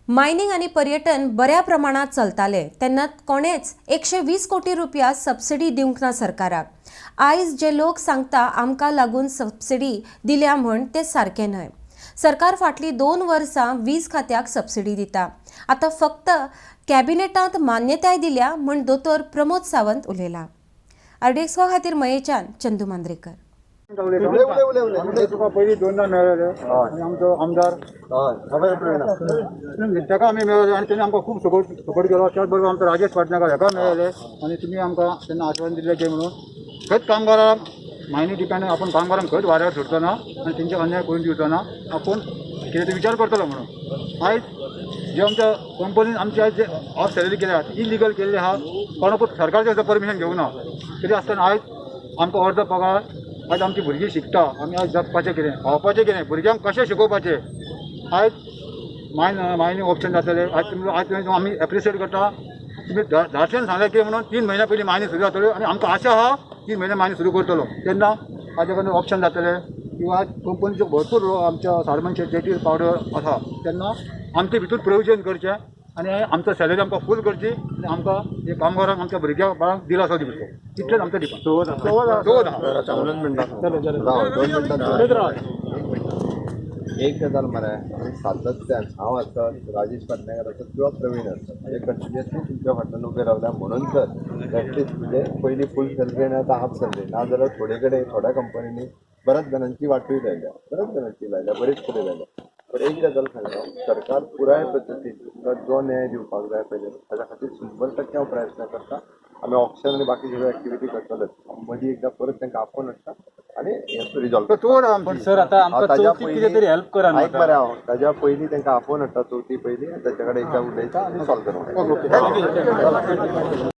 Mining आणि पर्यटन बऱ्या प्रमाणात चलताले तेन्ना कोणेच 120 कोटी रुपया सबसिडी दिवंक ना सरकाराक। आयज जे लोक सांगता आमकां लागून सबसिडी दिल्या म्हण ते सारकें न्हय। सरकार फाटली 2 वर्सां वीज खात्याक सबसिडी दिता। आतां फक्त कॅबिनेटांत मान्यताय दिल्या म्हण दोतोर प्रमोद सावंत उलयला। आरडीएक्स खातीर मयेच्यान चंदू मांद्रेकर। तुका पयलीं दोनदा मेळ्ळेले आनी आमचो आमदार ताका आमी मेळ्ळे आनी तेणी आमकां खूब सपोर्ट केलो। त्याच बरोबर आमचो राजेश पाटणेकर हेका मेळ्ळे आनी तुमी आमकां तेन्ना आश्वासन दिल्लें की म्हणून खंयच कामगारांक मायनी डिपेंड आपूण कामगारांक खंयच वाऱ्यार सोडचो ना आनी तेंचे अन्याय करून दिवचो ना। आपूण कितें ते विचार करतलो म्हणून आयज जे आमच्या कंपनीन आमचे आयज जे ऑफ सॅलरी केल्या इलिगल केल्ले आहा कोणाकूच सरकारचें सुद्दां परमिशन घेवंक ना। तरी आसतना आयज आमकां अर्द पगार आयज आमची भुरगीं शिकता आमी आयज जगपाचें कितें खावपाचें कितें भुरग्यांक कशें शिकोवपाचें आयज मायनींग ऑप्शन जातलें। आयज आमी एप्रिशिएट करता तुमी धाडशेन सांगलें की म्हणून 3 म्हयन्या पयलीं मायनींग सुरू जातल्यो आनी आमकां आशा आहा 3 म्हयने मायनींग सुरू करतलो तेन्ना ताजे कडेन ऑप्शन जातलें किंवा आयज कंपनीच्यो भरपूर आमच्या सारमनशे जेटी पावडर आसा तेन्ना आमचे भितर प्रोविजन करचें आनी आमचो सॅलरी आमकां फूल करची आनी आमकां हे कामगारांक आमच्या भुरग्यांक बाळांक दिलासो दिवचो इतलेंच आमचें एक गजाल मरे सातत्यान हांव आसत राजेश पाटणेकर आसत किंवा प्रवीण आसत म्हणजे कंटिन्युअसली तुमच्या फाटल्यान उबे रावल्या म्हणून तर एटलिस्ट म्हणजे पयलीं फूल सॅलरी आनी आतां हाफ सॅलरी ना जाल्यार थोडे कडेन थोड्या कंपनींनी बऱ्याच जाणांची वाटूय लायल्या बऱ्याच जाणांची लायल्या बरेच कडेन लायल्या। पण एक गजाल सांगता सरकार पुराय पद्दतीन तुमकां जो न्याय दिवपाक जाय पयले ताच्या खातीर 100% हांव प्रयत्न करता। आमी ऑप्शन आनी बाकी सगळ्यो एक्टिविटी करतलेच मदीं एकदां परत तांकां आपोवन हाडटा आनी हें रिजॉल्व पण सर आतां आमकां चवथीक कितें तरी हेल्प करा आयक मरे हांव ताज्या पयलीं तांकां आपोवन हाडटा चवथी पयलीं ताच्या कडेन एकदां उलयता आनी सॉल्व करता।